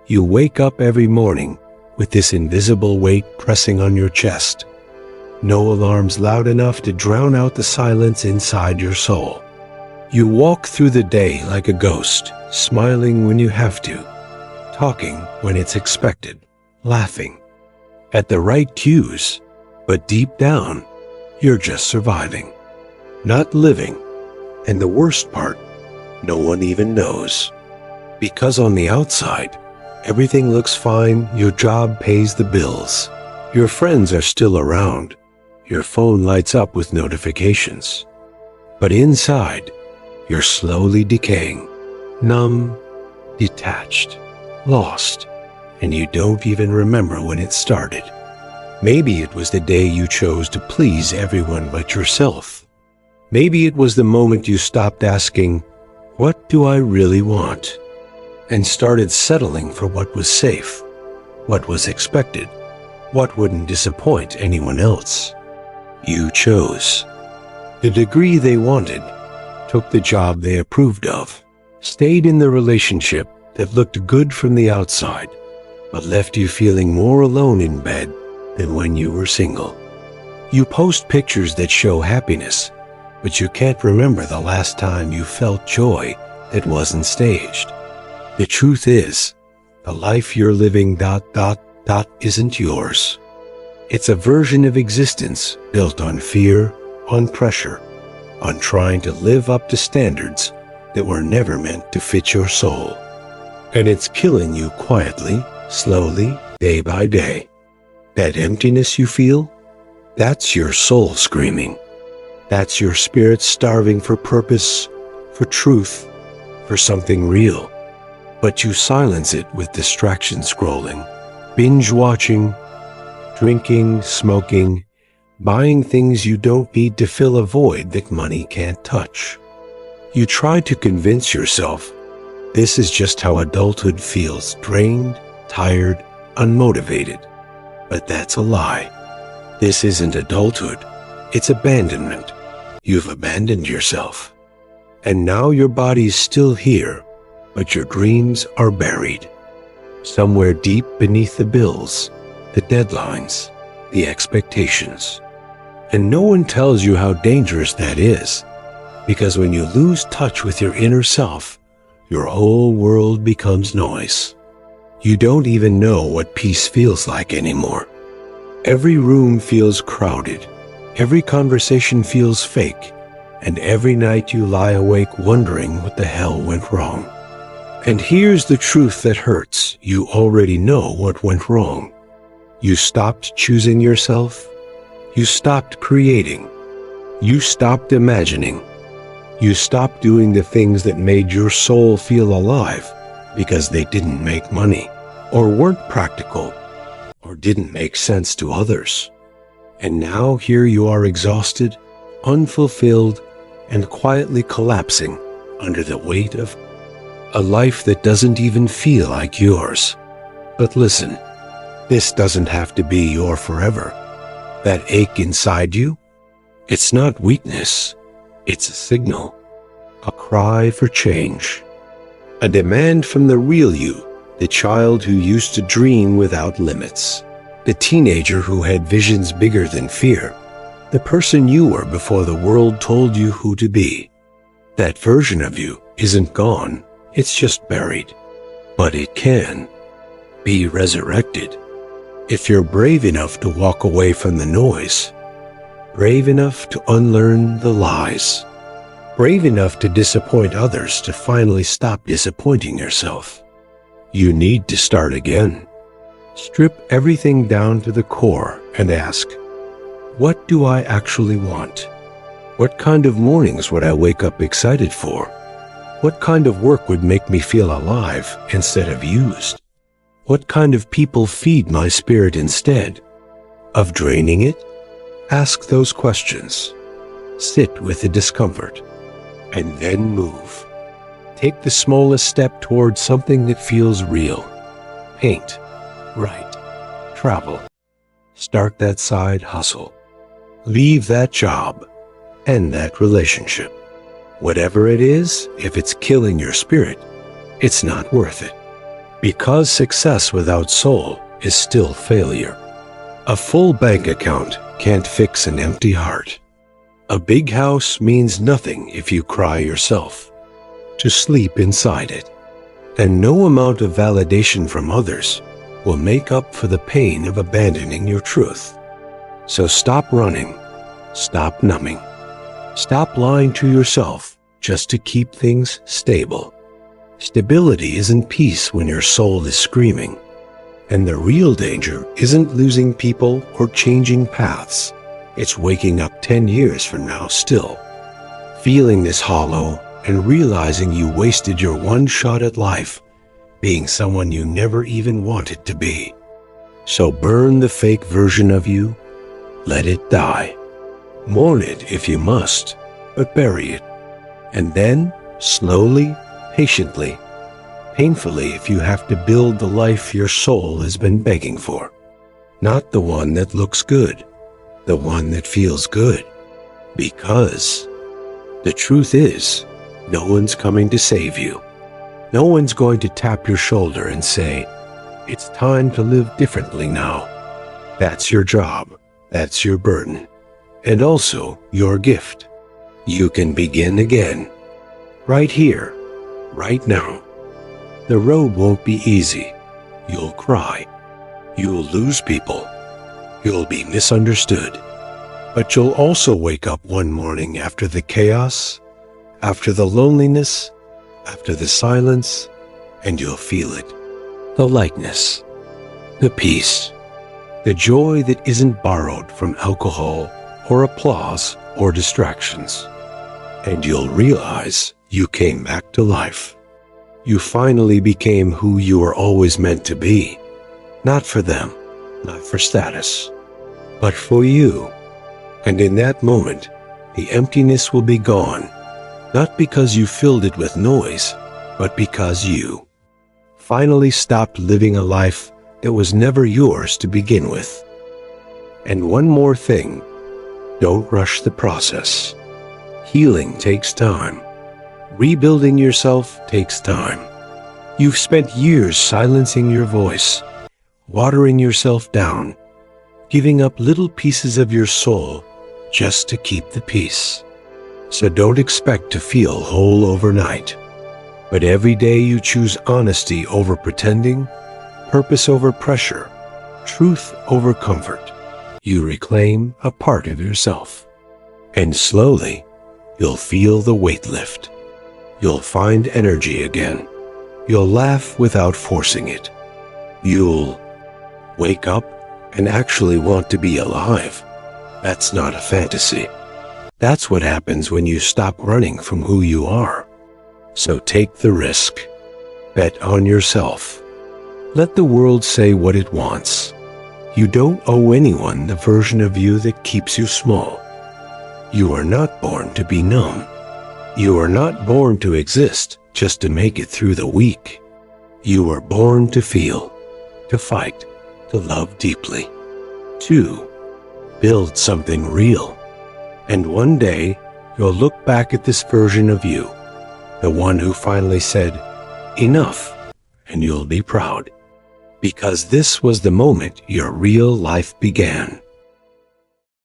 You wake up every morning with this invisible weight pressing on your chest. No alarms loud enough to drown out the silence inside your soul. You walk through the day like a ghost, smiling when you have to, talking when it's expected, laughing at the right cues, but deep down, you're just surviving, not living. And the worst part, no one even knows. Because on the outside, everything looks fine, your job pays the bills, your friends are still around, your phone lights up with notifications. But inside, you're slowly decaying, numb, detached, lost, and you don't even remember when it started. Maybe it was the day you chose to please everyone but yourself. Maybe it was the moment you stopped asking, "What do I really want?" and started settling for what was safe, what was expected, what wouldn't disappoint anyone else. You chose the degree they wanted, took the job they approved of, stayed in the relationship that looked good from the outside, but left you feeling more alone in bed than when you were single. You post pictures that show happiness, but you can't remember the last time you felt joy that wasn't staged. The truth is, the life you're living ... isn't yours. It's a version of existence built on fear, on pressure, on trying to live up to standards that were never meant to fit your soul. And it's killing you quietly, slowly, day by day. That emptiness you feel, that's your soul screaming. That's your spirit starving for purpose, for truth, for something real. But you silence it with distraction scrolling, binge watching, drinking, smoking, buying things you don't need to fill a void that money can't touch. You try to convince yourself this is just how adulthood feels, drained, tired, unmotivated. But that's a lie. This isn't adulthood, it's abandonment. You've abandoned yourself. And now your body's still here, but your dreams are buried. Somewhere deep beneath the bills, the deadlines, the expectations. And no one tells you how dangerous that is, because when you lose touch with your inner self, your whole world becomes noise. You don't even know what peace feels like anymore. Every room feels crowded, every conversation feels fake, and every night you lie awake wondering what the hell went wrong. And here's the truth that hurts. You already know what went wrong. You stopped choosing yourself. You stopped creating. You stopped imagining. You stopped doing the things that made your soul feel alive because they didn't make money, or weren't practical, or didn't make sense to others. And now here you are, exhausted, unfulfilled, and quietly collapsing under the weight of a life that doesn't even feel like yours. But listen, this doesn't have to be your forever. That ache inside you, it's not weakness, it's a signal, a cry for change, a demand from the real you, the child who used to dream without limits, the teenager who had visions bigger than fear, the person you were before the world told you who to be. That version of you isn't gone. It's just buried, but it can be resurrected if you're brave enough to walk away from the noise, brave enough to unlearn the lies, brave enough to disappoint others to finally stop disappointing yourself. You need to start again. Strip everything down to the core and ask, what do I actually want? What kind of mornings would I wake up excited for? What kind of work would make me feel alive instead of used? What kind of people feed my spirit instead of draining it? Ask those questions. Sit with the discomfort, and then move. Take the smallest step towards something that feels real. Paint, write, travel. Start that side hustle. Leave that job, end that relationship. Whatever it is, if it's killing your spirit, it's not worth it. Because success without soul is still failure. A full bank account can't fix an empty heart. A big house means nothing if you cry yourself to sleep inside it. And no amount of validation from others will make up for the pain of abandoning your truth. So stop running, stop numbing, stop lying to yourself just to keep things stable. Stability isn't peace when your soul is screaming. And the real danger isn't losing people or changing paths. It's waking up 10 years from now still, feeling this hollow and realizing you wasted your one shot at life, being someone you never even wanted to be. So burn the fake version of you, let it die. Mourn it if you must, but bury it. And then, slowly, patiently, painfully if you have to build the life your soul has been begging for. Not the one that looks good, the one that feels good. Because the truth is, no one's coming to save you. No one's going to tap your shoulder and say, "It's time to live differently now." That's your job. That's your burden. And also your gift. You can begin again. Right here, right now. The road won't be easy. You'll cry. You'll lose people. You'll be misunderstood. But you'll also wake up one morning after the chaos, after the loneliness, after the silence, and you'll feel it. The lightness, the peace, the joy that isn't borrowed from alcohol or applause or distractions. And you'll realize you came back to life. You finally became who you were always meant to be. Not for them, not for status, but for you. And in that moment, the emptiness will be gone, not because you filled it with noise, but because you finally stopped living a life that was never yours to begin with. And one more thing, don't rush the process. Healing takes time. Rebuilding yourself takes time. You've spent years silencing your voice, watering yourself down, giving up little pieces of your soul just to keep the peace. So don't expect to feel whole overnight. But every day you choose honesty over pretending, purpose over pressure, truth over comfort, you reclaim a part of yourself. And slowly, you'll feel the weight lift. You'll find energy again. You'll laugh without forcing it. You'll wake up and actually want to be alive. That's not a fantasy. That's what happens when you stop running from who you are. So take the risk. Bet on yourself. Let the world say what it wants. You don't owe anyone the version of you that keeps you small. You are not born to be numb. You are not born to exist just to make it through the week. You were born to feel, to fight, to love deeply, to build something real. And one day, you'll look back at this version of you, the one who finally said, "Enough," and you'll be proud. Because this was the moment your real life began.